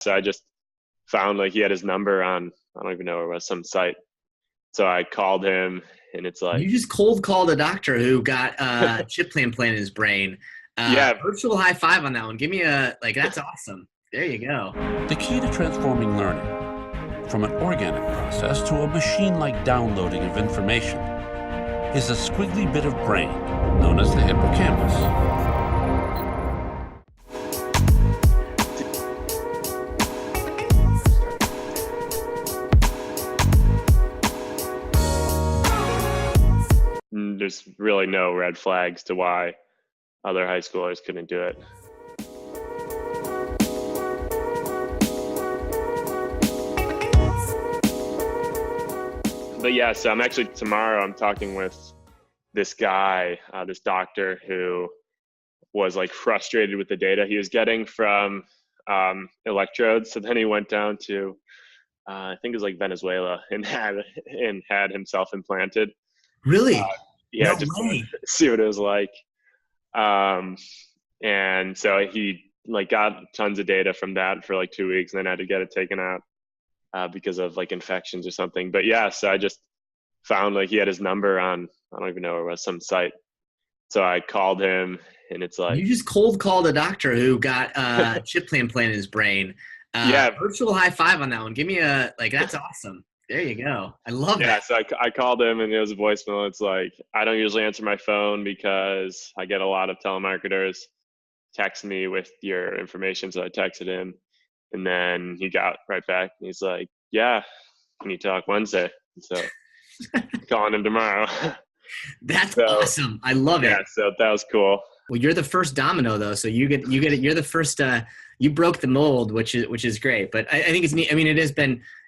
So I just found like he had his number on, I don't even know where it was, some site. So I called him and it's You like, just cold called a doctor who got a chip implant in his brain. yeah, Virtual high five on that one. Give me a, like, that's awesome. There you go. The key to transforming learning from an organic process to a machine-like downloading of information is a squiggly bit of brain known as the hippocampus. there's really no red flags to why other high schoolers couldn't do it. But yeah, so tomorrow I'm talking with this guy, this doctor who was like frustrated with the data he was getting from electrodes. So then he went down to, I think it was like Venezuela and had himself implanted. Really? Yeah, No just to way. see what it was like. And so he like got tons of data from that for like 2 weeks and then had to get it taken out because of like infections or something. But yeah, so I just found like he had his number on, I don't even know where it was, some site. So I called him and it's You like, just cold called a doctor who got a chip implant in his brain. yeah, Virtual high five on that one. Give me a, like, that's awesome. There you go. I love yeah. that. So I called him and it was a voicemail. It's like, I don't usually answer my phone because I get a lot of telemarketers text me with your information. So I texted him and then he got right back and he's like, yeah, can you talk Wednesday? And so calling him tomorrow. That's So awesome. I love yeah, it. so that was cool. Well, you're the first domino though, so you get it. You're the first. You broke the mold, which is great. But I think it's neat. I mean,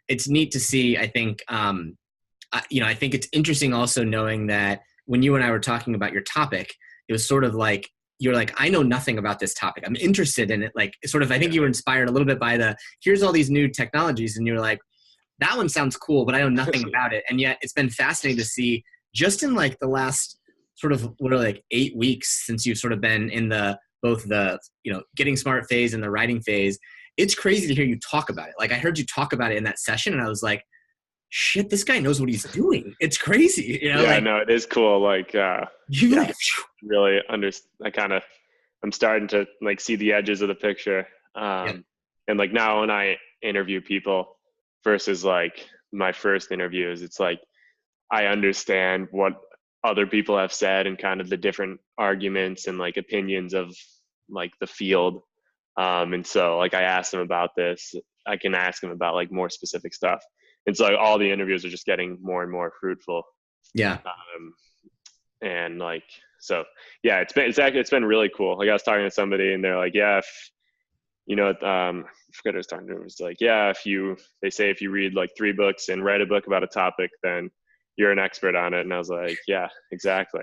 it's neat to see. I think I think it's interesting also knowing that when you and I were talking about your topic, it was sort of like you're like, I know nothing about this topic. I'm interested in it. Like sort of, I think you were inspired a little bit by here's all these new technologies, and you're like, that one sounds cool, but I know nothing about it. And yet, it's been fascinating to see just in like the last sort of what are like 8 weeks since you've sort of been in both the getting smart phase and the writing phase. It's crazy to hear you talk about it. Like I heard you talk about it in that session and I was like, shit, this guy knows what he's doing. It's crazy. Yeah, like no, it is cool. Like, you yeah, like, really I'm starting to like see the edges of the picture. yeah. And like now when I interview people versus like my first interviews, it's like, I understand what other people have said and kind of the different arguments and like opinions of like the field. And so like I asked them about this, I can ask them about like more specific stuff. And so like, all the interviews are just getting more and more fruitful. Yeah. And like, so yeah, it's been really cool. Like I was talking to somebody and they're like, yeah, if, I forget what I was talking to. It was like, yeah, they say if you read like 3 books and write a book about a topic, then you're an expert on it. And I was like, yeah, exactly.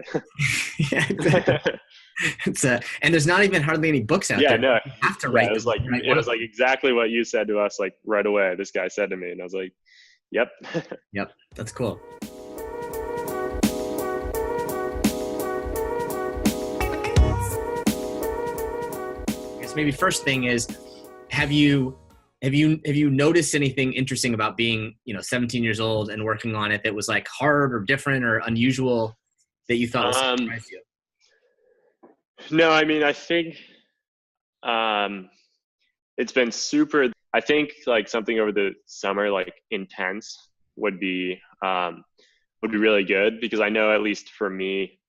Yeah, exactly. And there's not even hardly any books out Yeah, there. no, You have to yeah, write them. it was like exactly what you said to us, like right away, this guy said to me. And I was like, yep. Yep. That's cool. I guess maybe first thing is, have you noticed anything interesting about being 17 years old and working on it that was like hard or different or unusual that you thought was surprised you? No, I mean, I think it's been super. I think like something over the summer, like intense would be really good because I know at least for me,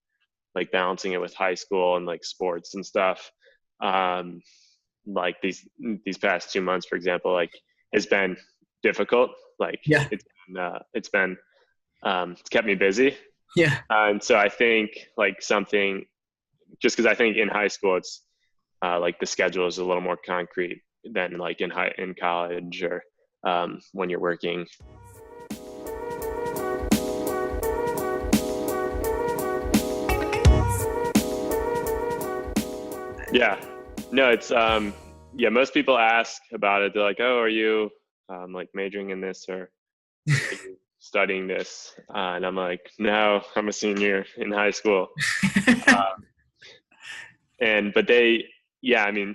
like balancing it with high school and like sports and stuff, like these past 2 months, for example, like has been difficult. Like Yeah. it's kept me busy. Yeah. And so I think like something, just because I think in high school it's like the schedule is a little more concrete than like in college or when you're working. Yeah, no, it's yeah. Most people ask about it. They're like, "Oh, are you like majoring in this or are you studying this?" And I'm like, "No, I'm a senior in high school." But yeah, I mean,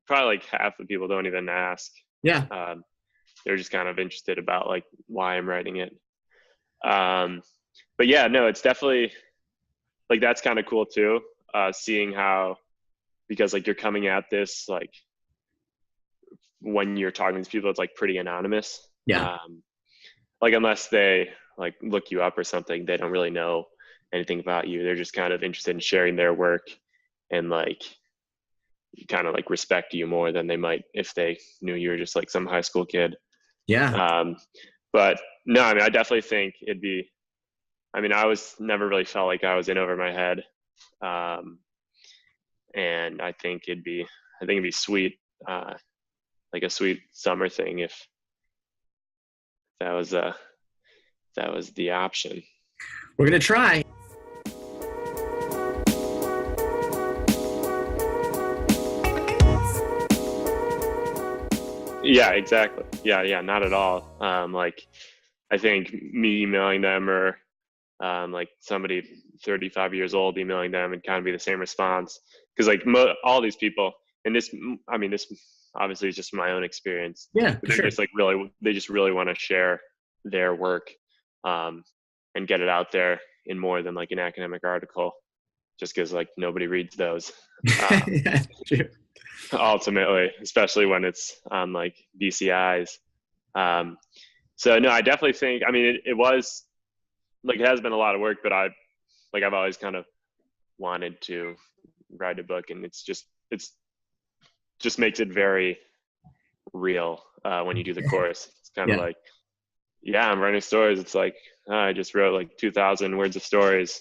probably like half the people don't even ask. Yeah. They're just kind of interested about like why I'm writing it. But yeah, no, it's definitely like, that's kind of cool too. Seeing how, because like you're coming at this, like when you're talking to these people, it's like pretty anonymous. Yeah. Like unless they like look you up or something, they don't really know anything about you. They're just kind of interested in sharing their work and like kind of like respect you more than they might if they knew you were just like some high school kid. Yeah. But no, I mean, I definitely think it'd be, I mean, I was never really felt like I was in over my head. And I think it'd be sweet, like a sweet summer thing if that was the option. We're going to try. Yeah, exactly. Yeah, not at all. Like I think me emailing them or like somebody 35 years old emailing them and kind of be the same response. Because like all these people, and this, I mean, this obviously is just my own experience. Yeah, But they're sure. just like they just really want to share their work and get it out there in more than like an academic article, just because like nobody reads those. Yeah, true. Ultimately, especially when it's on like BCIs. So no, I definitely think, I mean, it was like, it has been a lot of work, but I've always kind of wanted to write a book, and it's just makes it very real when you do the course. It's kind of Yeah. like, yeah, I'm writing stories. It's like, I just wrote like 2,000 words of stories.